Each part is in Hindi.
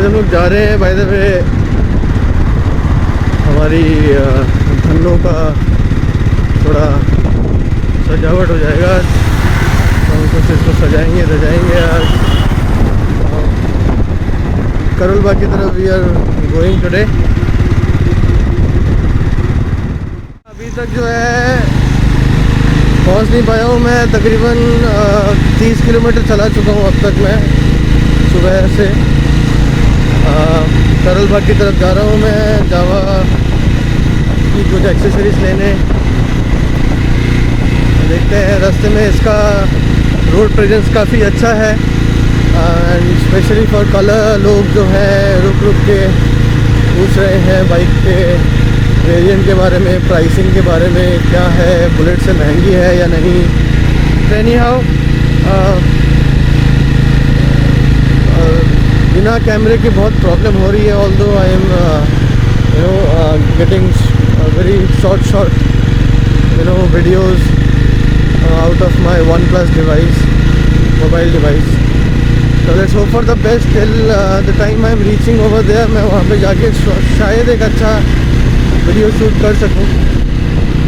आज हम लोग जा रहे हैं बाय द वे, हमारी धन्नों का थोड़ा सजावट हो जाएगा आज, तो हम कुछ इसको सजाएंगे आज करोल बाग की तरफ। We are going today. अभी तक जो है पहुंच नहीं पाया हूँ मैं, तकरीबन 30 किलोमीटर चला चुका हूँ अब तक मैं सुबह से। करोल बाग की तरफ जा रहा हूँ मैं, जावा की कुछ एक्सेसरीज लेने। देखते हैं रास्ते में, इसका रोड प्रेजेंस काफ़ी अच्छा है एंड स्पेशली फॉर कलर लोग जो हैं रुक के पूछ रहे हैं बाइक के वेरिएंट के बारे में, प्राइसिंग के बारे में, क्या है बुलेट से महंगी है या नहीं। तो एनी हाउ बिना कैमरे की बहुत प्रॉब्लम हो रही है, although I am getting very short videos out of my OnePlus device, mobile device. तो let's hope for the best till the time I am reaching over there. मैं वहाँ पे जाके शायद एक अच्छा वीडियो शूट कर सकूँ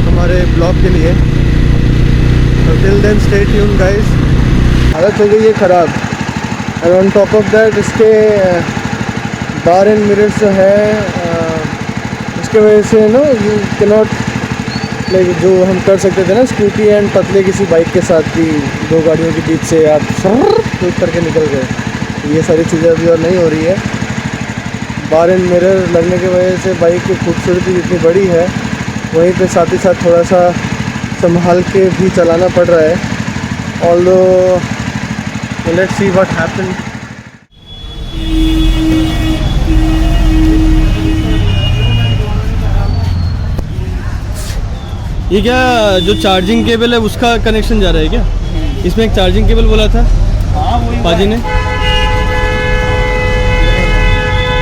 हमारे ब्लॉग के लिए। तो till then stay tuned guys. हालत हो गई है ख़राब and on top of that इसके बार एंड मिरर्स जो है इसके वजह से यू कैन नॉट लाइक जो हम कर सकते थे ना स्कूटी एंड पतले किसी बाइक के साथ भी, दो गाड़ियों के बीच से आप क्विक करके निकल गए, ये सारी चीज़ें अभी और नहीं हो रही है। बार एंड मिरर लगने की वजह से बाइक की खूबसूरती जितनी बड़ी है, वहीं पे साथ ही साथ थोड़ा सा संभाल के भी चलाना पड़ रहा है। Although let's see what happen. ये क्या जो चार्जिंग केबल है उसका कनेक्शन जा रहा है क्या? इसमें एक चार्जिंग केबल बोला था पाजी ने।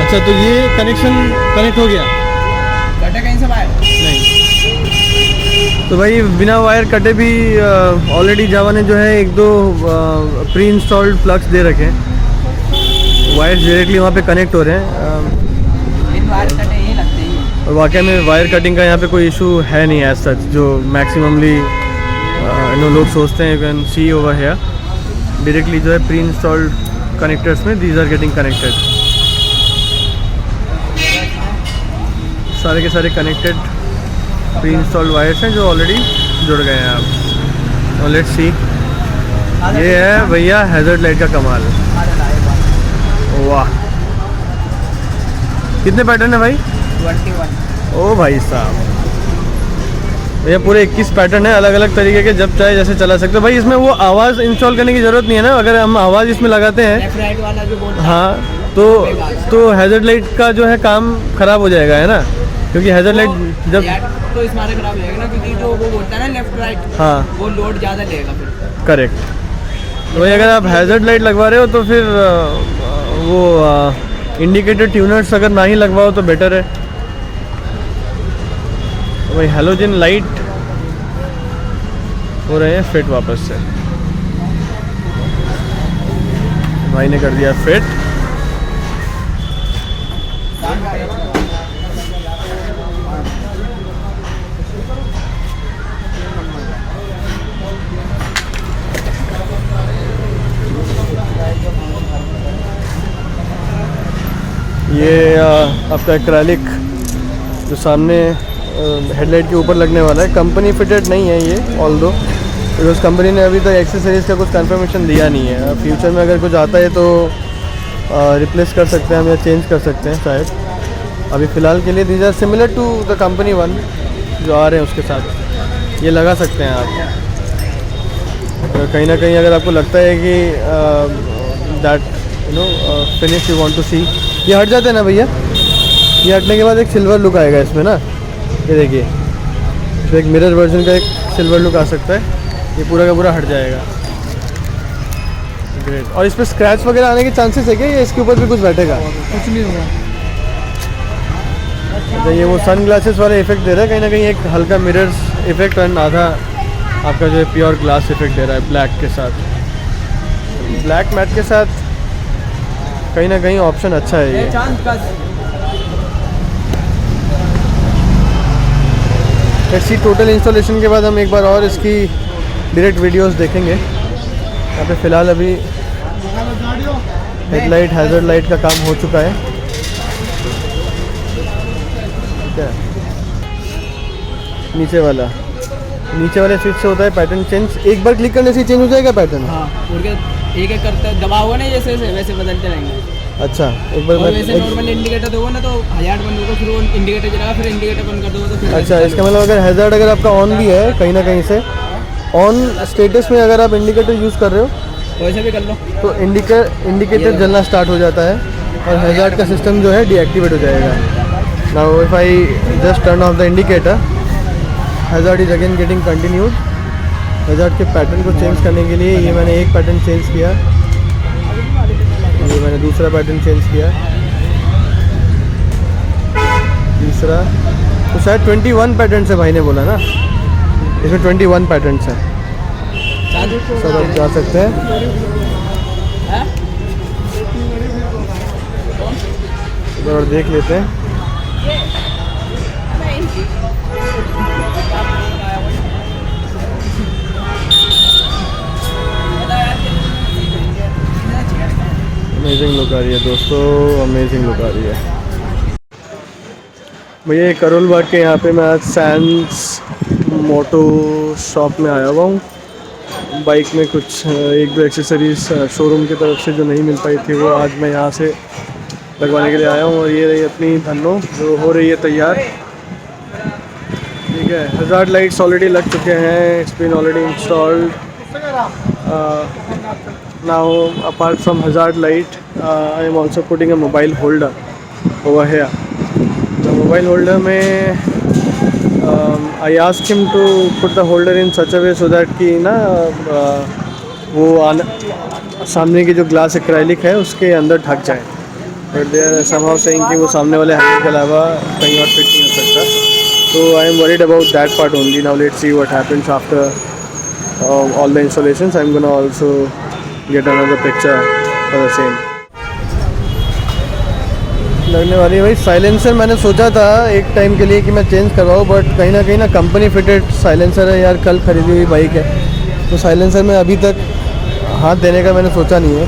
अच्छा, तो ये कनेक्ट हो गया? कटे कहीं से वायर? नहीं। तो भाई बिना वायर कटे भी ऑलरेडी जावा ने जो है 1-2 प्री इंस्टॉल्ड प्लग्स दे रखे हैं, वायर्स डायरेक्टली वहाँ पे कनेक्ट हो रहे हैं। इन वायर कटे ही लगते हैं और वाकई में वायर कटिंग का यहाँ पे कोई इशू है नहीं एज सच, जो मैक्सिममली लोग सोचते हैं। You can see over here directly जो है प्री इंस्टॉल्ड कनेक्टर्स में दीज आर गेटिंग कनेक्टेड, सारे के सारे कनेक्टेड प्री इंस्टॉल्ड वायर्स हैं जो ऑलरेडी जुड़ गए हैं आप। और लेट्स सी, ये है भैया हैज़र्ड लाइट का कमाल। वाह, कितने पैटर्न है भाई? 21। ओ भाई साहब, भैया पूरे 21 पैटर्न है अलग अलग तरीके के, जब चाहे जैसे चला सकते हो भाई। इसमें वो आवाज़ इंस्टॉल करने की ज़रूरत नहीं है ना, अगर हम आवाज़ इसमें लगाते हैं लेफ्ट राइट वाला जो बोर्ड, हाँ, तो हैज़र्ड लाइट का जो है काम ख़राब हो जाएगा, है ना, क्योंकि हैज़र्ड लाइट जब तो इसमें खराब हो जाएगा ना, क्योंकि जो वो बोलता है ना लेफ्ट राइट, हाँ वो लोड ज़्यादा लेगा फिर। करेक्ट। तो भाई अगर आप हैज़र्ड लाइट लगवा रहे हो तो फिर वो इंडिकेटर ट्यूनर्स अगर ना ही लगवाओ तो बेटर है। तो भाई हैलोजन लाइट हो रहे हैं फिट वापस से, भाई ने कर दिया फिट। ये आपका एक्रेलिक जो सामने हेडलाइट के ऊपर लगने वाला है, कंपनी फिटेड नहीं है ये ऑल्दो, बिकॉज कंपनी ने अभी तक एक्सेसरीज़ का कुछ कंफर्मेशन दिया नहीं है। फ्यूचर में अगर कुछ आता है तो रिप्लेस कर सकते हैं हम या चेंज कर सकते हैं शायद। अभी फ़िलहाल के लिए these are similar to the company one जो आ रहे हैं उसके साथ ये लगा सकते हैं आप। कहीं ना कहीं अगर आपको लगता है कि that finish you want to see, ये हट जाते हैं ना भैया, ये हटने के बाद एक सिल्वर लुक आएगा इसमें ना, ये देखिए, तो एक मिरर वर्जन का एक सिल्वर लुक आ सकता है, ये पूरा का पूरा हट जाएगा। ग्रेट। और इस पर स्क्रैच वगैरह आने के चांसेस है क्या, या इसके ऊपर भी कुछ बैठेगा? कुछ नहीं होगा। अच्छा, ये वो सन ग्लासेस वाला इफेक्ट दे रहा है कहीं ना कहीं, एक हल्का मिरर्स इफेक्ट एंड आधा आपका जो है प्योर ग्लास इफेक्ट दे रहा है ब्लैक के साथ, ब्लैक मैट के साथ। कहीं ना कहीं ऑप्शन अच्छा है ये। चांद का ऐसी टोटल इंस्टॉलेशन के बाद हम एक बार और इसकी डायरेक्ट वीडियोस देखेंगे। यहाँ पे फ़िलहाल अभी हेडलाइट हैज़र्ड लाइट का काम हो चुका है। क्या नीचे वाले स्विच से होता है पैटर्न चेंज। एक बार क्लिक करने से चेंज हो जाएगा पैटर्न? हाँ, उनके एक करते दबा हुआ ना जैसे वैसे बदलते रहेंगे। अच्छा, एक बार और वैसे नॉर्मल इंडिकेटर दोगे ना तो हज़ार्ड बंद होगा, फिर वो इंडिकेटर जलाएगा, फिर इंडिकेटर बंद कर दोगे तो फिर अच्छा, इसका मतलब अगर हैज़र्ड अगर आपका ऑन भी है कहीं ना कहीं से, ऑन स्टेटस में अगर आप इंडिकेटर यूज़ कर रहे हो वैसे भी कर लो तो इंडिकेटर जलना स्टार्ट हो जाता है और हैज़र्ड का सिस्टम जो है डीएक्टिवेट हो जाएगा। Now if I just turn off the indicator, hazard is again getting continued. Hazard के पैटर्न को चेंज करने के लिए ये मैंने एक पैटर्न चेंज किया, ये मैंने दूसरा पैटर्न चेंज किया, तीसरा, तो शायद 21 पैटर्न से भाई ने बोला ना, इसमें 21 पैटर्न है। सर आप जा सकते हैं। एक बार और देख लेते हैं। अमेजिंग लुक आ रही है दोस्तों, अमेजिंग लुक आ रही है भैया। करोल बाग के यहाँ पे मैं आज सैंस मोटो शॉप में आया हुआ हूँ। बाइक में कुछ एक दो एक्सेसरीज शोरूम की तरफ से जो नहीं मिल पाई थी वो आज मैं यहाँ से लगवाने के लिए आया हूँ। और ये रही अपनी धन्नो जो हो रही है तैयार। ठीक है, हैज़र्ड लाइट्स ऑलरेडी लग चुके हैं, it's been already installed. Now apart from hazard light I am also putting a mobile holder over here. The mobile holder में I asked him to put the holder in such a way so that कि ना वो सामने की जो ग्लास एक्रेलिक है उसके अंदर ढक जाए। But they are somehow saying कि वो सामने वाले हैंडल के अलावा कहीं और फिट नहीं हो सकता। तो I am worried about that part only. Now let's see what happens after all the installations. I am gonna also get another picture for the same. लगने वाली है भाई साइलेंसर। मैंने सोचा था एक टाइम के लिए कि मैं चेंज करवाऊँ, बट कहीं ना कंपनी फिटेड साइलेंसर है यार, कल खरीदी हुई बाइक है तो साइलेंसर में अभी तक हाथ देने का मैंने सोचा नहीं है।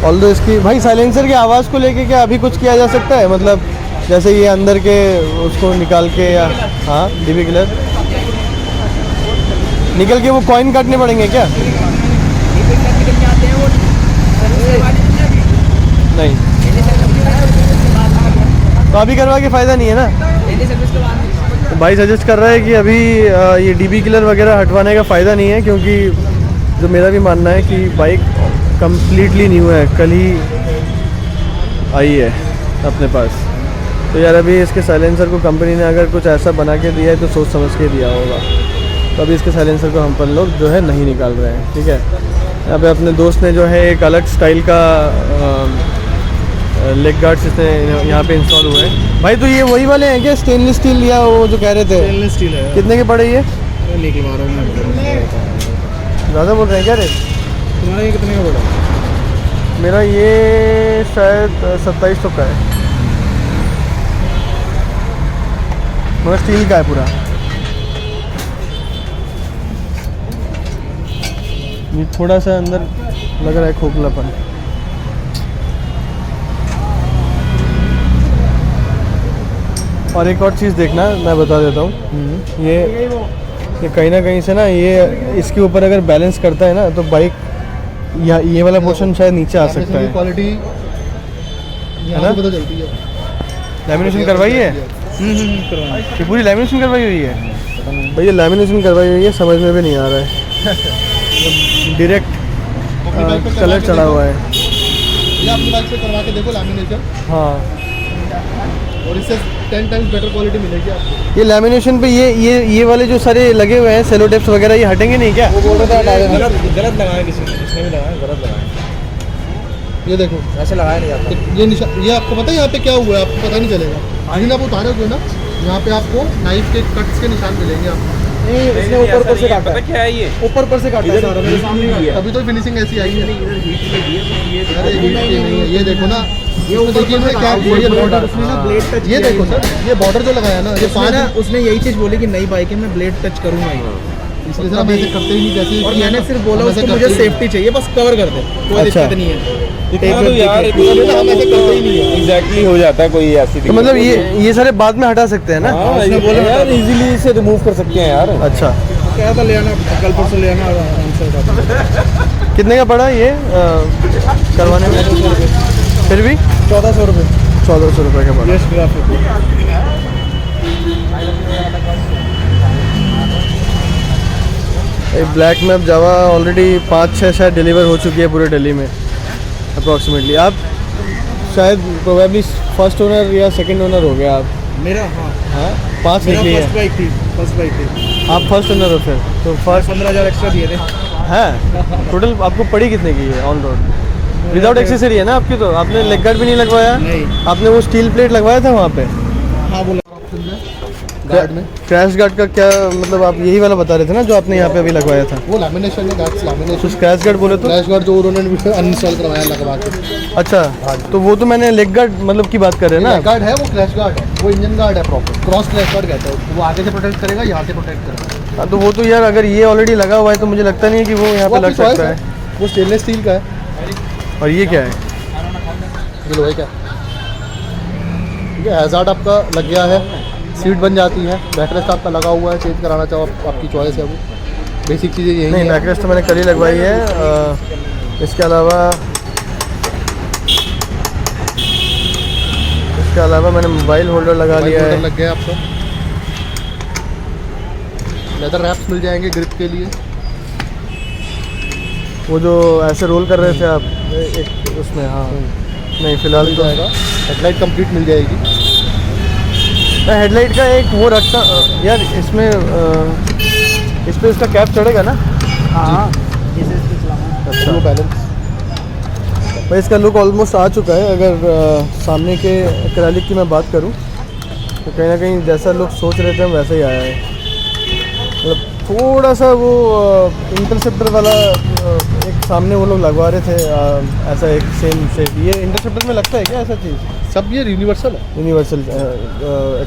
ऑल्दो इसकी भाई साइलेंसर की आवाज़ को लेके क्या अभी कुछ किया जा सकता है? मतलब जैसे ये अंदर के उसको निकाल के, या हाँ डीबी किलर निकल के वो कॉइन काटने पड़ेंगे क्या? नहीं, तो अभी करवा के फ़ायदा नहीं है ना। तो भाई सजेस्ट कर रहा है कि अभी ये डीबी किलर वगैरह हटवाने का फ़ायदा नहीं है, क्योंकि जो मेरा भी मानना है कि बाइक कम्प्लीटली न्यू है, कल ही आई है अपने पास। तो यार अभी इसके साइलेंसर को कंपनी ने अगर कुछ ऐसा बना के दिया है तो सोच समझ के दिया होगा। तो अभी इसके साइलेंसर को हम पर लोग जो है नहीं निकाल रहे हैं। ठीक है, यहाँ पे अपने दोस्त ने जो है एक अलग स्टाइल का लेग गार्ड्स इसने यहाँ पे इंस्टॉल हुए हैं। भाई तो ये वही वाले हैं क्या, स्टेनलेस स्टील या वो जो कह रहे थे? स्टेनलेस स्टील है। कितने के पड़े ये? निकलवा रहा हूँ मैं। ज़्यादा बोल रहे हैं क्या रेट? तुम्हारा ये कितने का पड़ा? मेरा ये शायद 2700 का है, मगर स्टील का है पूरा। ये थोड़ा सा अंदर लग रहा है खोखलापन। और एक और चीज़ देखना, मैं बता देता हूँ, ये कहीं ना कहीं से ना ये इसके ऊपर अगर बैलेंस करता है ना तो बाइक ये वाला पोर्शन शायद नीचे आ सकता है। क्वालिटी है ना? पता चलती है। लैमिनेशन करवाई है? करवाएं। ये पूरी लैमिनेशन करवाई हुई है भैया? लैमिनेशन करवाई हुई है, समझ में भी नहीं आ रहा है। डायरेक्ट कलर चढ़ा हुआ है। ये अपनी बाइक पे करवा के देखो लैमिनेशन, हाँ, और इससे 10 टाइम्स बेटर क्वालिटी मिलेगी आपको। ये लैमिनेशन पे ये वाले जो सारे लगे हुए हैं सेलो टेप्स वगैरह, ये हटेंगे नहीं क्या? वो बोल रहा था गलत लगाया किसी ने, इसने भी लगाया गलत लगाया। ये देखो ऐसे लगाया नहीं जाता। ये निशान, ये आपको पता है यहाँ पे क्या हुआ है? आपको पता नहीं चलेगा। आज आप उतारोगे ना, यहाँ पे आपको नाइफ के कट्स के निशान मिलेंगे आपको। नहीं इसने ऊपर से काटा है। क्या है ये? ऊपर से काटा है सारा, मेरे सामने काटा है। अभी तो फिनिशिंग ऐसी आई है। अरे अरे ये नहीं है, ये देखो ना, ये ऊपर देखिए से क्या काटा है। ये बॉर्डर, उसने ना ब्लेड टच ये देखो सर, ये बॉर्डर जो लगाया ना, ये पाँच, उसने यही चीज बोली कि नई बाइक है मैं ब्लेड टच करूंगा ही। इसलिए सर हम ऐसे करते ही नहीं, जैसे और मैंने सिर्फ बोला हम ऐसे उसको करते मुझे ही सेफ्टी चाहिए, बस कवर कर दे, कोई अच्छा। दिक्कत नहीं है। इतना तो यार हम ऐसे करते ही नहीं है। एग्जैक्टली हो जाता है कोई ऐसी तो मतलब ये सारे बाद में हटा सकते हैं ना? हाँ, उसने ये बोला यार इजीली इसे रिमूव कर सकते हैं यार। अच्छा, क्या था ले आना, कल परसों ले आना आराम से उठा। कितने का पड़ा ये करवाने में? फिर भी 1400 रुपये 1400 रुपये का पड़ा। Yes graphic. ब्लैक मैप जावा ऑलरेडी 5-6 शायद डिलीवर हो चुकी है पूरे दिल्ली में अप्रॉक्सीमेटली। आप शायद प्रोबेबली फर्स्ट ओनर या सेकंड ओनर हो गया आप? मेरा हाँ, हाँ, 5 मेरा निकली फर्स्ट है। बाइक थी, फर्स्ट बाइक थी। आप फर्स्ट ओनर हो फिर तो फर्स्ट 15,000 एक्स्ट्रा दिए थे। है। टोटल आपको पड़ी कितने की है ऑन रोड? विदाउट एक्सेसरी है ना आपकी? तो आपने लेग गार्ड भी नहीं लगवाया? नहीं। आपने वो स्टील प्लेट लगवाया था वहाँ पे हाँ बोला गार्ड में? क्रैश गार्ड का क्या मतलब, आप यही वाला बता रहे थे ना जो आपने यहाँ पे अभी लगवाया था? वो लैमिनेशन है, गार्ड्स लैमिनेशन। तो स्क्रैच गार्ड बोले तो? क्रैश गार्ड जो उन्होंने अनइंस्टॉल करवाया लगवा के। अच्छा, तो वो तो मैंने लेग गार्ड मतलब की बात कर रहे हैं ना? गार्ड है वो, क्रैश गार्ड है वो, इंजन गार्ड है प्रॉपर, क्रॉस क्रैश गार्ड कहता है वो। आगे से प्रोटेक्ट करेगा, यहाँ से प्रोटेक्ट करेगा। हाँ, तो वो तो यार अगर ये ऑलरेडी लगा हुआ है तो मुझे लगता नहीं है कि वो यहाँ पे लग सकता है। वो स्टेनलेस स्टील का है। और ये क्या है? ये लोहे का। ठीक है, हैजार्ड आपका लग गया है, सीट बन जाती है, बैकरेस्ट आपका लगा हुआ है, चेंज कराना चाहो आपकी चॉइस है वो। बेसिक चीज़ें यही नहीं, है। बैकरेस्ट तो मैंने कल ही लगवाई है। इसके अलावा मैंने मोबाइल होल्डर लगा लिया है। लग गया आपका। लेदर रैप्स मिल जाएंगे ग्रिप के लिए। वो जो ऐसे रोल कर रहे थे आप एक उसमें, हाँ नहीं फिलहाल मिल तो जाएगा। हेडलाइट कंप्लीट मिल जाएगी। मैं हेडलाइट का एक वो रखता यार इसमें, इस पे उसका कैप चढ़ेगा ना? हाँ जैसे इसको चलाना। अच्छा, वो बैलेंस। भाई इसका लुक ऑलमोस्ट आ चुका है। अगर सामने के एक्रेलिक की मैं बात करूं तो कहीं ना कहीं जैसा लुक सोच रहे थे हम वैसा ही आया है। मतलब थोड़ा सा वो इंटरसेप्टर वाला एक सामने वो लोग लगवा रहे थे ऐसा एक सेम शेप। ये इंटरसेप्टर में लगता है क्या ऐसा चीज़? सब ये यूनिवर्सल है। यूनिवर्सल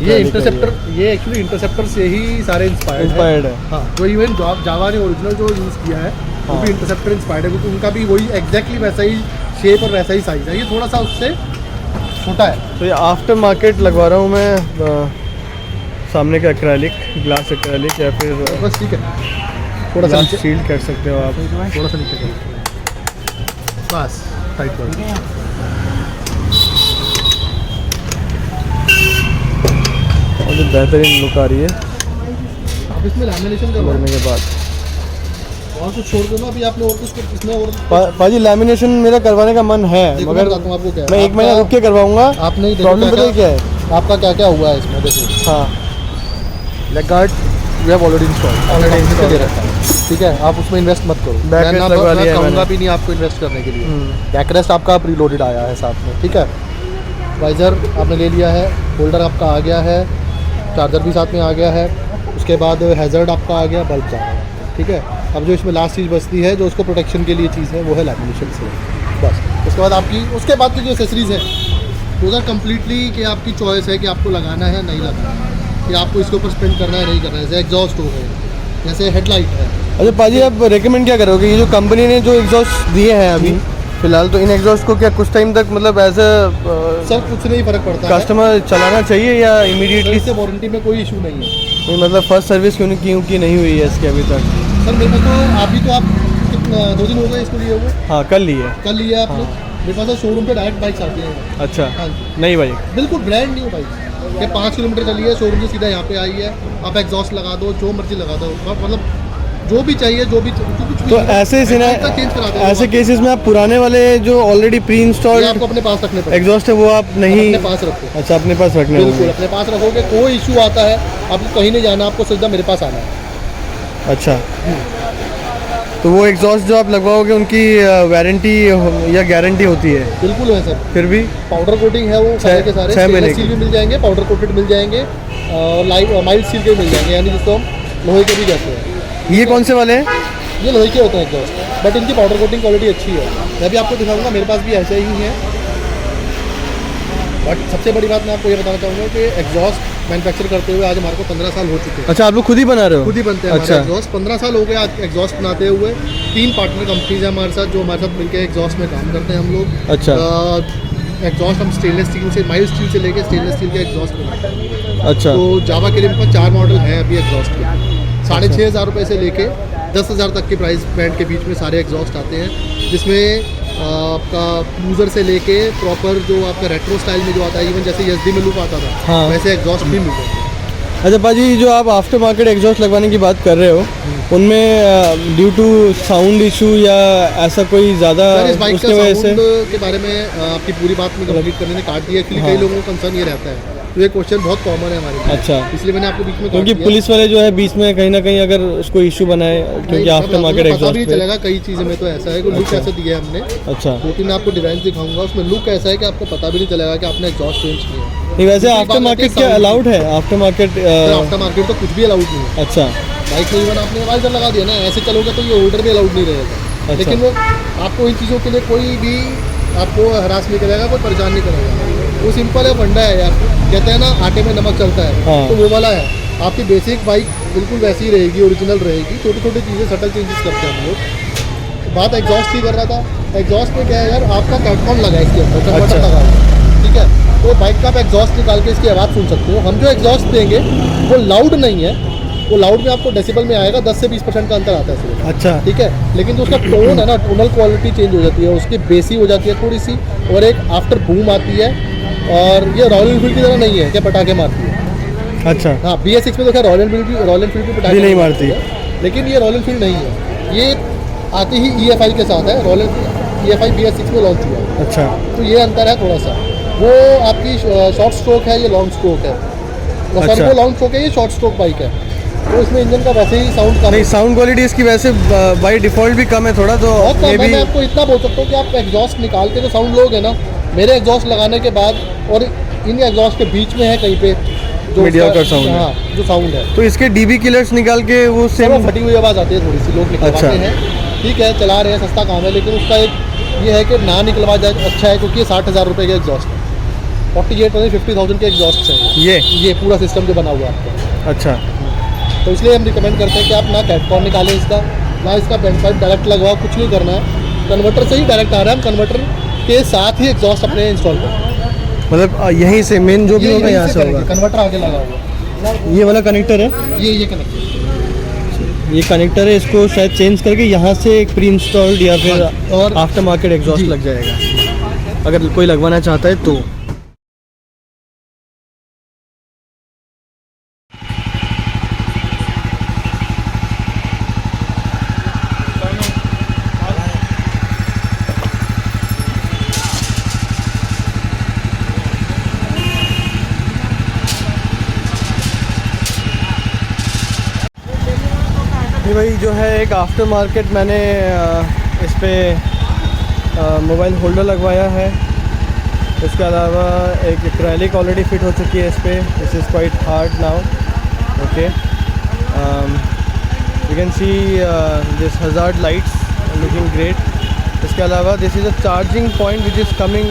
ये इंटरसेप्टर, ये एक्चुअली इंटरसेप्टर से ही सारे इंस्पायर्ड है। हाँ, जो इवन जावा ने ओरिजिनल जो यूज़ किया है वो भी इंटरसेप्टर इंस्पायर्ड है, क्योंकि उनका भी वही एग्जैक्टली वैसा ही शेप और वैसा ही साइज है। ये थोड़ा सा उससे छोटा है। तो ये आफ्टर मार्केट लगवा रहा हूँ मैं सामने का एक्रेलिक, ग्लास एक्रेलिक या फिर बस ठीक है, थोड़ा सा ग्लास नीचे, शील्ड कर सकते हो आप। थोड़ा सा नीचे करो, बस टाइट कर। और जो बेहतरीन लुक आ रही है अब इसमें लैमिनेशन करवाने करने के बाद। और कुछ छोड़ दो ना, अभी आपने और कुछ इसमें और पाजी लैमिनेशन मेरा करवाने का मन है, देखो, मगर मैं बताता हूँ आपको क्या है। मैं 1 महीना रुक के करवाऊंगा। आप नहीं देखो प्रॉब्लम पता है क्या क्या है? आपका क्या क्या हुआ है इसमें, देखो। हाँ, leg guard we have already installed, Already installed दे रखा है। ठीक है, आप उसमें इन्वेस्ट मत करो। Backrest मैं लगवा लिया है कहूँगा मैंने। भी नहीं आपको इन्वेस्ट करने के लिए। बैकरेस्ट आपका प्रीलोडेड आया है साथ में, ठीक है। वाइजर आपने ले लिया है, होल्डर आपका आ गया है, चार्जर भी साथ में आ गया है। उसके बाद हैज़र्ड आपका आ गया, बल्ब जा रहा है, ठीक है। अब जो इसमें लास्ट चीज़ बचती है जो उसको प्रोटेक्शन के लिए चीज़ है वो है लैमिनेशन से, बस। उसके बाद उसके बाद की जो एसेसरीज़ है वो कम्प्लीटली कि आपकी चॉइस है कि आपको लगाना है नहीं लगाना है, कि आपको इसके ऊपर स्पेंड करना है नहीं करना है। जैसे एग्जॉस्ट हो गए, जैसे हेडलाइट है। अच्छा पाजी, आप रेकमेंड क्या करोगे? ये जो कंपनी ने जो एग्जॉस्ट दिए हैं अभी फिलहाल, तो इन एग्जॉस्ट को क्या कुछ टाइम तक मतलब एज सर कुछ नहीं फ़र्क पड़ता है, कस्टमर चलाना चाहिए या इमीडिएटली? इससे वारंटी में कोई इशू नहीं है। नहीं मतलब फर्स्ट सर्विस क्यों की नहीं हुई है इसकी अभी तक? सर मेरे को तो अभी तो आप कितना 2 दिन हो गए इसको लिए हुए? हाँ, कल ली है। कल लिया आपने? मेरे पास शोरूम पे डायरेक्ट बाइक्स आती हैं। अच्छा, हाँ जी, नहीं भाई बिल्कुल ब्रांड न्यू बाइक। ये 5 किलोमीटर चली है शोरूम से सीधा यहाँ पे आई है। आप एग्जॉस्ट लगा दो, जो मर्जी लगा दो, मतलब जो भी चाहिए, जो भी कुछ भी। तो ऐसे चेंज करा दो। ऐसे केसेस में आप पुराने वाले जो ऑलरडी प्री ये इंस्टॉल्ड आपको अपने पास रखने पड़ेंगे। एग्जॉस्ट है वो आप नहीं अपने पास रखो, अच्छा अपने पास रखने बिल्कुल होंगे। अपने पास रखोगे। कोई इशू आता है आपको कहीं नहीं जाना, आपको सीधा मेरे पास आना है। अच्छा, तो वो एग्जॉस्ट जो आप लगवाओगे उनकी वारंटी या गारंटी होती है? बिल्कुल है सर। फिर भी पाउडर कोटिंग है वो सारे के सारे। 6 महीने स्टील भी मिल जाएंगे, पाउडर कोटेड मिल जाएंगे, और माइल्ड स्टील के मिल जाएंगे, यानी जिसको हम लोहे के भी जैसे हैं। ये कौन से वाले हैं? ये लोहे के होते हैं एग्जॉस्ट, बट इनकी पाउडर कोटिंग क्वालिटी अच्छी है। मैं भी आपको दिखाऊंगा, मेरे पास भी ऐसे ही है। बट सबसे बड़ी बात मैं आपको ये बताना चाहूँगा कि एग्जॉस्ट मैन्युफैक्चर करते हुए आज हमारे को 15 साल हो चुके हैं। अच्छा, आप लोग खुद ही बना रहे हो? खुद ही बनते हैं अच्छा। हमारे एग्जॉस्ट। 15 साल हो गए आज एग्जॉस्ट बनाते हुए। 3 पार्टनर कंपनीज हैं हमारे साथ जो हमारे साथ मिलकर एग्जॉस्ट में काम करते हैं हम लोग। अच्छा। एग्जॉस्ट हम स्टेनलेस स्टील से, माइल्ड स्टील से लेके स्टेनलेस स्टील के एग्जॉस्ट बनाते हैं। अच्छा। तो जावा के लिए मेरे पास 4 मॉडल हैं अभी एग्जॉस्ट के। 6,500 रुपये से लेके 10,000 तक के प्राइस बैंड के बीच में सारे एग्जॉस्ट आते हैं, जिसमें आपका क्रूजर से लेके प्रॉपर जो आपका रेट्रो स्टाइल में जो आता है, इवन जैसे एसडी में लुक आता था, हाँ। वैसे एग्जॉस्ट भी मिलते हैं। अच्छा पाजी, जो आप आफ्टर मार्केट एग्जॉस्ट लगवाने की बात कर रहे हो, उनमें ड्यू टू साउंड इशू या ऐसा कोई ज़्यादा सर, इस बाइक उसके का वजह से? साउंड के बारे में आपकी पूरी बात में कंप्लीट करने ने काट दिया। एक्चुअली कई लोगों को कंसर्न ये रहता है, तो ये क्वेश्चन बहुत कॉमन है हमारे लिए। अच्छा। इसलिए मैंने आपको बीच में क्योंकि काट दिया। पुलिस वाले जो है बीच में कहीं ना कहीं अगर उसको इशू बनाए, क्योंकि नहीं, आफ्टर सब मार्केट आपको पता भी नहीं एग्जॉस्ट चलेगा। कई चीज़ें में तो ऐसा है कि लुक अच्छा। ऐसा दिया है हमने। अच्छा। 2-3 आपको डिजाइन दिखाऊंगा, उसमें लुक ऐसा है कि आपको पता भी नहीं चलेगा कि आपने एग्जॉस्ट चेंज किया है। नहीं, वैसे दूसरी आफ्टर बात मार्केट आती है क्या sound अलाउड है? आफ्टर मार्केट आफ्टर मार्केट तो कुछ भी अलाउड नहीं है अच्छा। बाइक में। इवन आपने वाइजर लगा दिया ना, ऐसे चलोगे तो ये होल्डर भी अलाउड नहीं रहेगा। अच्छा। लेकिन वो आपको इन चीज़ों के लिए कोई भी आपको हरास नहीं करेगा, कोई परेशान नहीं करेगा। वो सिंपल है, फंडा है यार। कहते हैं ना आटे में नमक चलता है, हाँ। तो वो वाला है। आपकी बेसिक बाइक बिल्कुल वैसी ही रहेगी, ओरिजिनल रहेगी। छोटी छोटी चीज़ें सटल चेंजेस करते हैं हम लोग। बात एग्जॉस्ट की कर रहा था। एग्जॉस्ट में क्या है यार, आपका कैटकॉन लगा है इसके अंदर, कन्वर्टर अच्छा। लगा है, ठीक है। तो बाइक का आप एग्जॉस्ट निकाल के इसकी आवाज़ सुन सकते हो। हम जो एग्जॉस्ट देंगे वो लाउड नहीं है, वो लाउड में आपको डेसिबल में आएगा 10 से 20% का अंतर आता है सिर्फ, अच्छा। ठीक है। लेकिन जो उसका टोन है ना, टोनल क्वालिटी चेंज हो जाती है, उसकी बेसी हो जाती है थोड़ी सी, और एक आफ्टर बूम आती है। और ये रॉयल एनफील्ड की तरह नहीं है कि पटाखे मारती है। अच्छा। हाँ, BS6 में तो खैर रॉयल एनफील्ड की पटाखे भी नहीं मारती है, लेकिन ये रॉयल एनफील्ड नहीं है। ये आती ही EFI के साथ है। रॉयल एनफील्ड EFI BS6 में लॉन्च हुआ है। अच्छा। तो ये अंतर है थोड़ा सा। वो आपकी शॉर्ट स्ट्रोक है, ये लॉन्ग स्ट्रोक है। सॉरी, अच्छा। वो लॉन्ग स्ट्रोक है, ये शॉर्ट स्ट्रोक बाइक है। तो इसमें इंजन का वैसे ही साउंड कम नहीं, साउंड क्वालिटी इसकी वैसे बाय डिफॉल्ट भी कम है थोड़ा, तो बहुत कम मे है। बी मैं आपको इतना बोल सकता हूँ कि आप एग्जॉस्ट निकाल के जो साउंड लोगे ना, मेरे एग्जॉस्ट लगाने के बाद और इन एग्जॉस्ट के बीच में है कहीं पे जो Mediocre sound है। हाँ, जो साउंड है, तो इसके DB किलर्स निकाल के वो वो सेम फटी हुई आवाज़ आती है थोड़ी सी, लोग निकलवाते अच्छा। हैं। ठीक है, चला रहे हैं, सस्ता काम है, लेकिन उसका एक ये है कि ना निकलवा जाए अच्छा है, क्योंकि ये 60,000 रुपये के एग्जॉस्ट है। 48,50,000 के एग्जॉस्ट है ये पूरा सिस्टम जो बना हुआ है आपका। अच्छा। तो इसलिए हम रिकमेंड करते हैं कि आप ना कैटकॉन निकालें इसका, ना इसका बेंड पाइप डायरेक्ट लगवाओ, कुछ नहीं करना है। कन्वर्टर से ही डायरेक्ट आ रहा है, हम कन्वर्टर के साथ ही एग्जॉस्ट अपने इंस्टॉल करें। मतलब यहीं से मेन जो भी होगा यहाँ से होगा। कन्वर्टर आगे लगा हुआ ये वाला कनेक्टर है, ये कनेक्टर। ये कनेक्टर है, इसको शायद चेंज करके यहाँ से एक प्री इंस्टॉल्ड या फिर और आफ्टर मार्केट एग्जॉस्ट जी। लग जाएगा, अगर कोई लगवाना चाहता है तो। ये भाई जो है एक आफ्टर मार्केट मैंने इस पे मोबाइल होल्डर लगवाया है। इसके अलावा एक एक्रेलिक ऑलरेडी फिट हो चुकी है इस पे। This is quite hard now. Okay, you can see this hazard lights looking great. इसके अलावा this is a charging point which is coming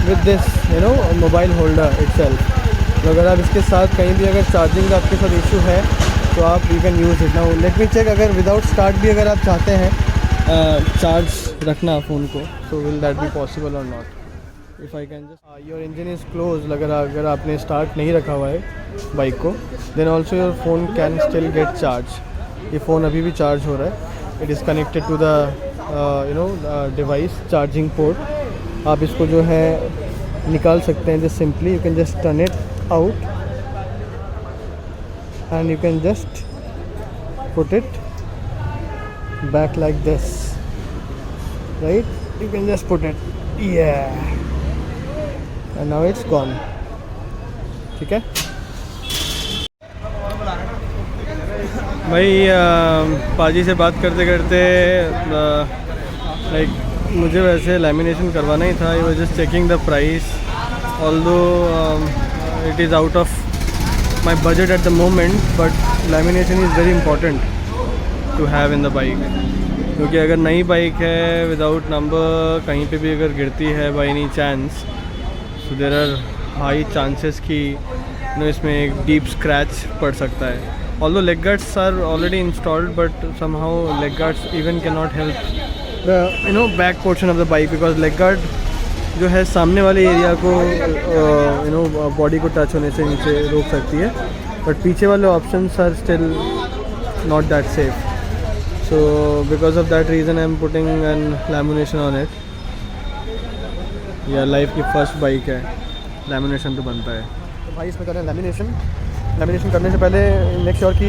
with this mobile holder itself. तो अगर आप इसके साथ कहीं भी अगर चार्जिंग का आपके साथ इशू है तो आप you can use it. Now let me check, अगर विदाउट स्टार्ट भी अगर आप चाहते हैं चार्ज रखना फ़ोन को, so will that be possible or not? If I can just your engine is closed, अगर आपने स्टार्ट नहीं रखा हुआ है बाइक को, then also your phone can still get charged. ये फ़ोन अभी भी चार्ज हो रहा है। It is connected to the device charging port. आप इसको जो है निकाल सकते हैं just simply. You can just turn it out and you can just put it back like this, right? You can just put it, yeah, and now it's gone. ठीक है भाई, पाजी से बात करते करते लाइक मुझे वैसे लैमिनेशन करवाना ही था। I was just checking the price, although it is out of my budget at the moment, but lamination is very important to have in the bike. क्योंकि अगर नई बाइक है विदाउट नंबर कहीं पे भी अगर गिरती है by any chance, so there are high chances कि इसमें एक डीप स्क्रैच पड़ सकता है. Although leg guards are already installed, but somehow leg guards even cannot help the back portion of the bike, because leg guard जो है सामने वाले एरिया को बॉडी को टच होने से नीचे रोक सकती है, बट पीछे वाले options are still not that safe. So because of that reason I am putting an lamination on it. या लाइफ की फर्स्ट बाइक है, लैमिनेशन तो बनता है. तो भाई इसमें करें लैमिनेशन करने से पहले मेक श्योर कि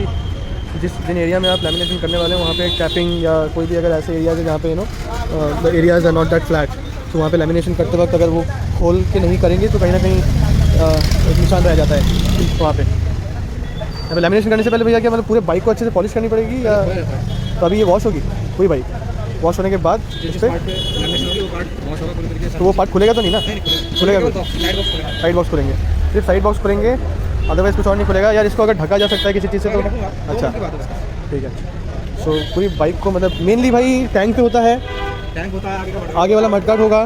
जिन एरिया में आप लैमिनेशन करने वाले हैं वहाँ पे टैपिंग या कोई भी अगर ऐसे एरियाज है जहाँ पे the areas are not that flat, तो वहाँ पे लैमिनेशन करते वक्त अगर वो खोल के नहीं करेंगे तो कहीं ना कहीं एक निशान रह जाता है वहाँ पे. अब लैमिनेशन करने से पहले भैया क्या मतलब पूरे बाइक को अच्छे से पॉलिश करनी पड़ेगी, या तो अभी ये वॉश होगी पूरी बाइक? वॉश होने के बाद तो वो पार्ट खुलेगा तो नहीं ना? खुलेगा, साइड बॉक्स खुलेंगे, सिर्फ साइड बॉक्स खुलेंगे, अदरवाइज कुछ और नहीं खुलेगा. यार इसको अगर ढका जा सकता है किसी चीज़ से तो अच्छा ठीक है. सो पूरी बाइक को मतलब मेनली भाई टैंक पे होता है, आगे वाला मडगार्ड होगा,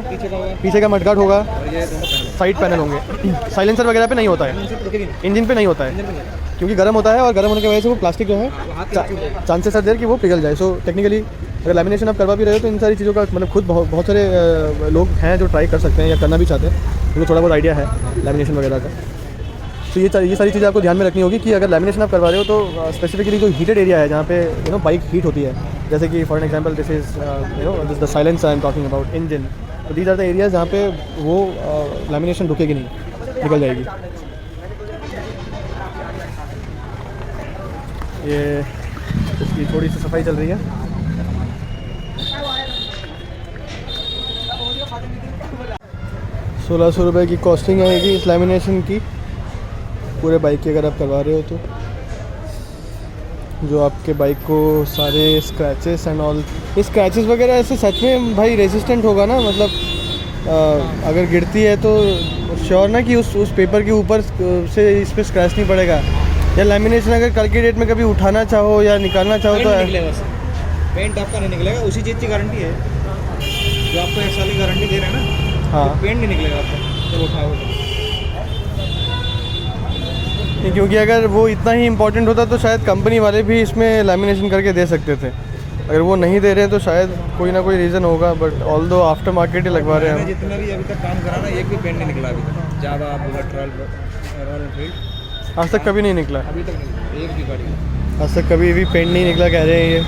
पीछे का मडगार्ड होगा, साइड पैनल होंगे. साइलेंसर वगैरह पे नहीं होता है, इंजन पे नहीं होता है क्योंकि गर्म होता है, और गर्म होने की वजह से वो प्लास्टिक जो है चांसेस आर देयर कि वो पिघल जाए. सो टेक्निकली अगर लैमिनेशन आप करवा भी रहे हो तो इन सारी चीज़ों का मतलब खुद बहुत सारे लोग हैं जो ट्राई कर सकते हैं या करना भी चाहते हैं, उनको थोड़ा बहुत आइडिया है लैमिनेशन वगैरह का. तो ये सारी चीज़ें आपको ध्यान में रखनी होगी कि अगर लैमिनेशन आप करवा रहे हो तो स्पेसिफिकली जो हीटेड एरिया है जहाँ पे बाइक हीट होती है, जैसे कि for example this is this the silencer I am talking about, engine. तो दीज आर द एरियाज जहाँ पे वो लैमिनेशन रुकेगी नहीं, निकल जाएगी. ये इसकी थोड़ी सी सफाई चल रही है. ₹1600 की कॉस्टिंग आएगी इस लैमिनेशन की पूरे बाइक की अगर आप करवा रहे हो तो. जो आपके बाइक को सारे स्क्रैचेस एंड ऑल, ये स्क्रैचेस वगैरह ऐसे सच में भाई रेजिस्टेंट होगा ना, मतलब अगर गिरती है तो श्योर ना कि उस पेपर के ऊपर से इस पर स्क्रैच नहीं पड़ेगा. या लैमिनेशन अगर कल के डेट में कभी उठाना चाहो या निकालना चाहो तो पेंट आपका नहीं निकलेगा, उसी चीज़ की गारंटी है जो आपको 1 साल की गारंटी दे रहे हैं ना. हाँ, तो पेंट नहीं निकलेगा आपको जब उठाओ तो. क्योंकि अगर वो इतना ही इम्पोर्टेंट होता तो शायद कंपनी वाले भी इसमें लैमिनेशन करके दे सकते थे. अगर वो नहीं दे रहे हैं तो शायद कोई ना कोई रीज़न होगा, बट ऑल दो आफ्टर मार्केट ही लगवा रहे हैं. जितना भी अभी तक काम करा ना, एक भी पेंट नहीं निकला अभी तक. जावा, बुलेट, रॉयल एनफील्ड आज तक कभी नहीं निकला. अभी तक नहीं, एक भी गाड़ी आज तक कभी भी पेंट नहीं निकला कह रहे हैं ये.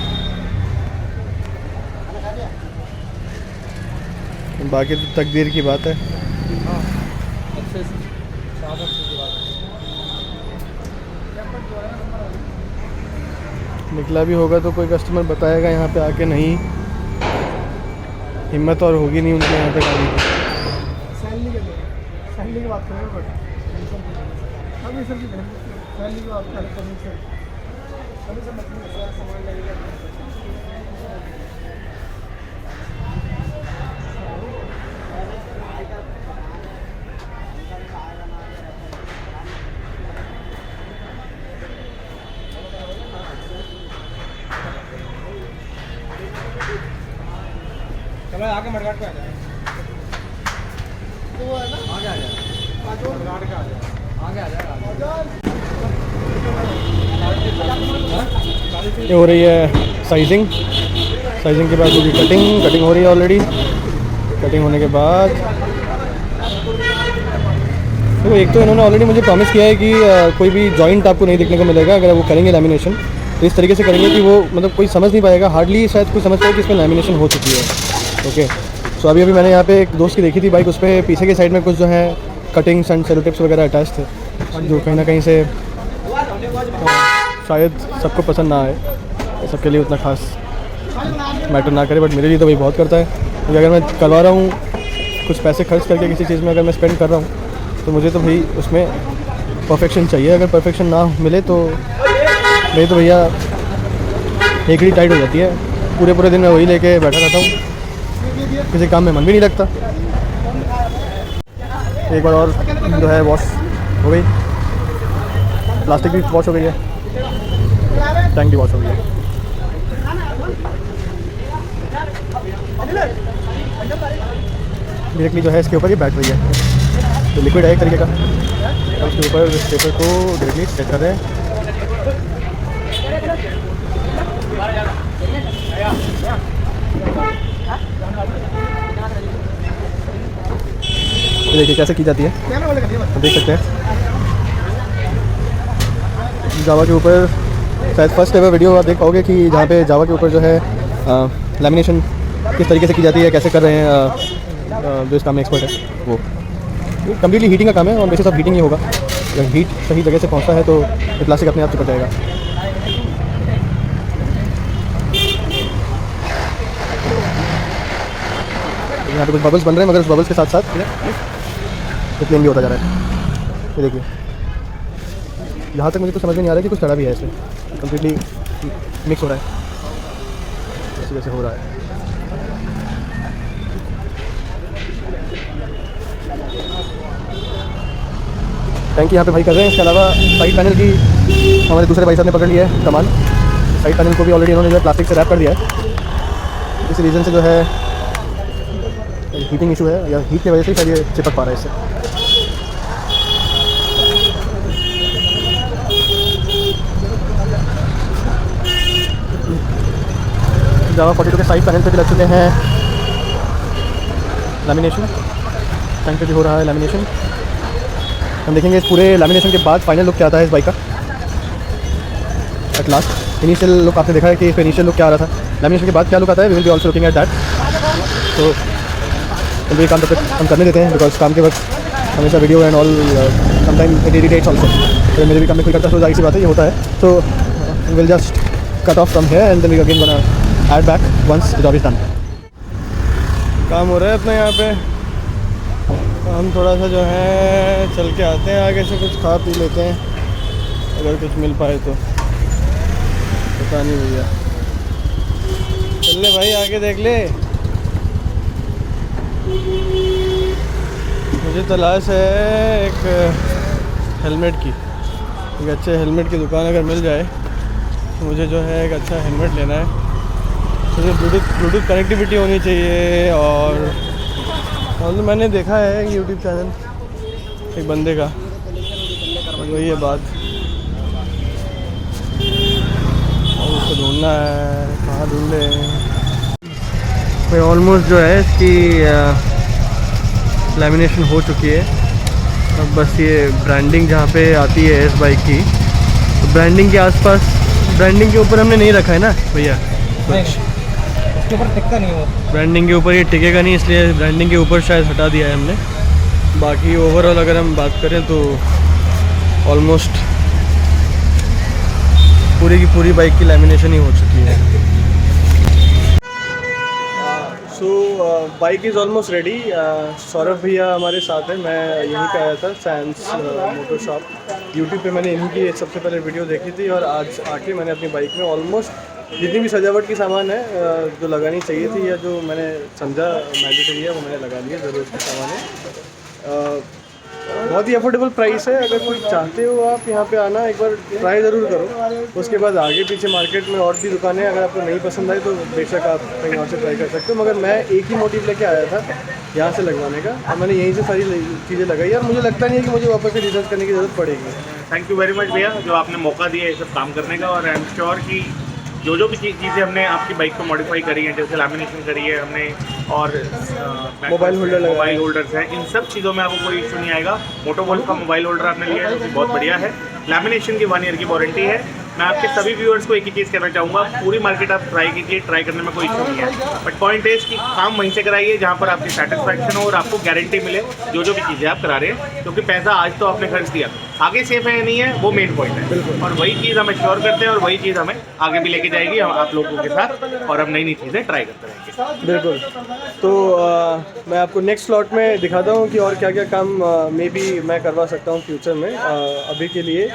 बाकी तो तकदीर की बात है. निकला भी होगा तो कोई कस्टमर बताएगा यहाँ पे आके, नहीं हिम्मत और होगी नहीं उनके यहाँ पे गाड़ी की. सैलरी की बात करें बट अभी सर सैलरी की बात करें सामान लगेगा. चलो आगे मडगाट पे आ जाए. तो वो है ना आगे आ जाए, मडगाट का आगे आ जाए. ये हो रही है साइजिंग के बाद होगी कटिंग हो रही है ऑलरेडी. कटिंग होने के बाद देखो, एक तो इन्होंने ऑलरेडी मुझे प्रॉमिस किया है कि कोई भी जॉइंट आपको नहीं देखने को मिलेगा अगर वो करेंगे लैमिनेशन. तो इस तरीके से करेंगे कि वो मतलब कोई समझ नहीं पाएगा, हार्डली शायद कोई समझ पाए कि इसमें लैमिनेशन हो चुकी है. ओके, सो अभी मैंने यहाँ पे एक दोस्त की देखी थी बाइक, उस पर पीछे के साइड में कुछ जो है कटिंग्स एंड सेलो टिप्स वगैरह अटैच थे, जो कहीं ना कहीं से शायद सबको पसंद ना आए, सबके लिए उतना खास मैटर ना करे, बट मेरे लिए तो भाई बहुत करता है. क्योंकि अगर मैं करवा रहा हूँ कुछ पैसे खर्च करके किसी चीज़ में अगर मैं स्पेंड कर रहा हूँ तो मुझे तो भाई उसमें परफेक्शन चाहिए. अगर परफेक्शन ना मिले तो मेरी तो भैया हेकड़ी टाइट हो जाती है. पूरे दिन मैं वही लेके बैठा रहता हूँ, किसी काम में मन भी नहीं लगता. एक बार और जो है वॉश हो गई. प्लास्टिक भी वॉश हो गई है, टैंक भी वॉश हो गई है। डायरेक्टली जो है इसके ऊपर ये बैठ रही है, तो लिक्विड है एक तरीके का, उसके ऊपर इस पेपर को डायरेक्टली सेट कर रहे हैं। देखिए कैसे की जाती है, देख सकते हैं जावा के ऊपर। शायद फर्स्ट एवर वीडियो आप देख पाओगे कि जहाँ पे जावा के ऊपर जो है लैमिनेशन किस तरीके से की जाती है, कैसे कर रहे हैं जो इस काम में एक्सपर्ट है वो। कम्प्लीटली हीटिंग का काम है, और बेसिस ऑफ हीटिंग ये होगा। अगर हीट सही जगह से पहुँचता है तो ये प्लास्टिक अपने आप चिपक जाएगा। यहाँ पे कुछ बबल्स बन रहे हैं, मगर उस बबल्स के साथ साथ ये प्लेन भी होता जा रहा है। ये देखिए, यहाँ तक मुझे तो समझ में नहीं आ रहा है कि कुछ चढ़ा भी है इसमें, कम्प्लीटली मिक्स हो रहा है जैसे जैसे हो रहा है। टैंक यहाँ पे भाई कर रहे हैं। इसके अलावा साइड पैनल की हमारे दूसरे भाई साहब ने पकड़ लिया है कमाल। साइड पैनल को भी ऑलरेडी इन्होंने जो है प्लास्टिक से रैप कर दिया है। इस रीज़न से जो है हीटिंग इशू है, या हीट की वजह से शायद ये चिपक पा रहा है इससे। जावा 42 के साइड पैनल पे भी लग चुके हैं लैमिनेशन। टैंक पे भी हो रहा है लैमिनेशन। हम देखेंगे इस पूरे लैमिनेशन के बाद फाइनल लुक क्या आता है इस बाइक का एट लास्ट। इनिशियल लुक आपने देखा है कि इनिशियल लुक क्या आ रहा था, लैमिनेशन के बाद क्या लुक आता है, we will be also looking at that. तो ये काम तब तक हम करने देते हैं, बिकॉज काम के वक्त हमेशा video and all sometime it irritates also. तो मेरे भी काम में कोई करता है तो जाहिर सी बात है ये होता है। तो will just cut off from here and then we again gonna add back once the job is done. काम हो रहा है अपना यहाँ पे। हम थोड़ा सा जो है चल के आते हैं आगे से, कुछ खा पी लेते हैं अगर कुछ मिल पाए तो। पता नहीं भैया, चल ले भाई आगे देख ले। मुझे तलाश है एक हेलमेट की, एक अच्छे हेलमेट की दुकान अगर मिल जाए तो मुझे जो है एक अच्छा हेलमेट लेना है। तो ब्लूटूथ कनेक्टिविटी होनी चाहिए। और तो मैंने देखा है यूट्यूब चैनल एक बंदे का, वही है बात, और उसको ढूंढना है, कहाँ ढूंढे। भाई ऑलमोस्ट जो है इसकी लैमिनेशन हो चुकी है। अब बस ये ब्रांडिंग जहाँ पे आती है इस बाइक की, तो ब्रांडिंग के आसपास, ब्रांडिंग के ऊपर हमने नहीं रखा है ना भैया, उसके ऊपर टिकता नहीं हो, ब्रांडिंग के ऊपर ये टिकेगा नहीं, इसलिए ब्रांडिंग के ऊपर शायद हटा दिया है हमने। बाकी ओवरऑल अगर हम बात करें तो ऑलमोस्ट पूरी की पूरी बाइक की लैमिनेशन ही हो चुकी है। So bike is almost ready. Saurabh भैया हमारे साथ है, मैं यहीं पे आया था सैंस मोटर शॉप। यूट्यूब पे मैंने इन्हीं की सबसे पहले वीडियो देखी थी, और आज आके मैंने अपनी बाइक में ऑलमोस्ट जितनी भी सजावट की सामान है जो लगानी चाहिए थी, या जो मैंने समझा मैंडेटरी है, वो मैंने लगा लिया। ज़रूरत का सामान है, बहुत ही अफोर्डेबल प्राइस है। अगर कोई चाहते हो आप यहाँ पे आना, एक बार ट्राई ज़रूर करो। उसके बाद आगे पीछे मार्केट में और भी दुकानें, अगर आपको नहीं पसंद आई तो बेशक आप कहीं और से ट्राई कर सकते हो। मगर मैं एक ही मोटिव लेके आया था यहाँ से लगवाने का, और मैंने यहीं से सारी चीज़ें लगाई, और मुझे लगता नहीं है कि मुझे वापस से रिसर्च करने की ज़रूरत पड़ेगी। थैंक यू वेरी मच भैया, जो आपने मौका दिया ये सब काम करने का। और आई एम श्योर कि जो भी चीज़ें हमने आपकी बाइक को मॉडिफाई करी हैं, जैसे लैमिनेशन करी है हमने, और मोबाइल होल्डर्स हैं, इन सब चीज़ों में आपको कोई इशू नहीं आएगा। मोटो वोल्फ का मोबाइल होल्डर आपने लिया है, जो कि बहुत बढ़िया है। लैमिनेशन की 1 ईयर की वारंटी है। मैं आपके सभी व्यूअर्स को एक ही चीज़ कहना चाहूँगा, पूरी मार्केट आप ट्राई कीजिए, ट्राई करने में कोई इशू नहीं है। बट पॉइंट इज कि काम वहीं से कराइए जहाँ पर आपकी सेटिस्फैक्शन हो और आपको गारंटी मिले जो भी चीज़ें आप करा रहे हैं, क्योंकि पैसा आज तो आपने खर्च दिया, आगे सेफ है या नहीं है वो मेन पॉइंट है। और वही चीज़ हम श्योर करते हैं, और वही चीज़ हमें आगे भी लेके जाएगी हम आप लोगों के साथ, और हम नई नई चीज़ें ट्राई करते रहेंगे। बिल्कुल। तो मैं आपको नेक्स्ट स्लॉट में दिखाता हूँ कि और क्या क्या काम मे बी मैं करवा सकता हूँ फ्यूचर में। अभी के लिए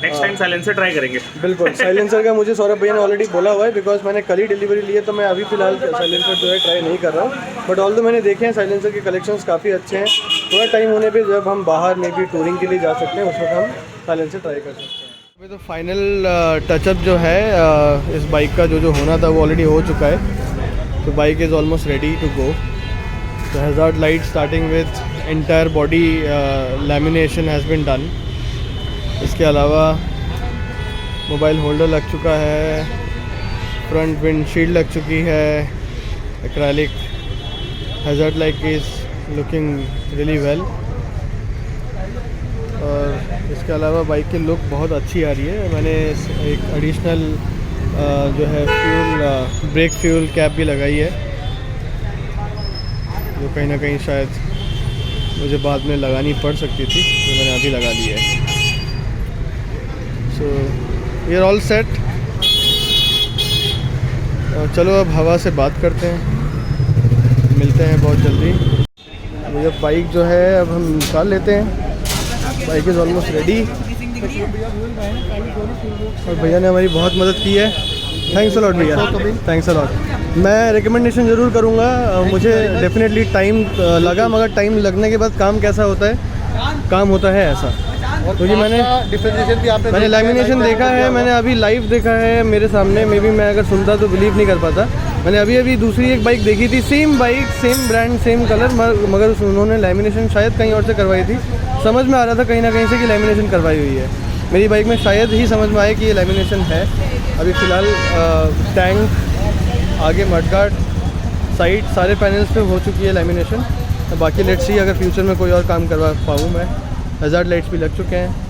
नेक्स्ट टाइम साइलेंसर ट्राई करेंगे। बिल्कुल, साइलेंसर का मुझे सौरभ भैया ने ऑलरेडी बोला हुआ है, बिकॉज मैंने कल ही डिलीवरी ली है, तो मैं अभी फ़िलहाल साइलेंसर जो है ट्राई नहीं कर रहा हूँ। बट ऑल्दो मैंने देखे हैं साइलेंसर के कलेक्शंस काफ़ी अच्छे हैं। थोड़ा टाइम होने पे जब हम बाहर में भी टूरिंग के लिए जा सकते हैं, उस वक्त हम साइलेंसर ट्राई कर सकते हैं। अभी तो फाइनल टचअप जो है इस बाइक का जो होना था वो ऑलरेडी हो चुका है. तो bike is almost ready to go. The hazard light starting with entire body lamination has been done. इसके अलावा मोबाइल होल्डर लग चुका है, फ्रंट विंडशील्ड लग चुकी है, acrylic hazard light is looking really well. और इसके अलावा बाइक की लुक बहुत अच्छी आ रही है. मैंने एक एडिशनल जो है फ्यूल ब्रेक फ्यूल कैप भी लगाई है, जो कहीं ना कहीं शायद मुझे बाद में लगानी पड़ सकती थी, जो मैंने अभी लगा ली है. So we are all set. चलो अब हवा से बात करते हैं, मिलते हैं बहुत जल्दी. ये बाइक जो है अब हम निकाल लेते हैं. Bike is almost ready. और भैया ने हमारी बहुत मदद की है. थैंक्स अ लॉट भैया, थैंक्स अ लॉट. मैं रिकमेंडेशन ज़रूर करूँगा. मुझे डेफिनेटली टाइम लगा, मगर टाइम लगने के बाद काम कैसा होता है, काम होता है ऐसा. क्योंकि मैंने लैमिनेशन देखा है, मैंने अभी लाइव देखा है मेरे सामने. मे बी मैं अगर सुनता तो बिलीव नहीं कर पाता. मैंने अभी दूसरी एक बाइक देखी थी, same bike, same brand, same colour, मगर उन्होंने लैमिनेशन शायद कहीं और से करवाई थी. समझ में आ रहा था कहीं ना कहीं से कि लैमिनेशन करवाई हुई है. मेरी बाइक में शायद ही समझ में आए कि ये लैमिनेशन है. अभी फ़िलहाल टैंक, आगे मडगार्ड, साइड, सारे पैनल्स पे हो चुकी है लैमिनेशन. बाकी लेट्स सी अगर फ्यूचर में कोई और काम करवा पाऊँ मैं. हैज़ार्ड लाइट्स भी लग चुके हैं.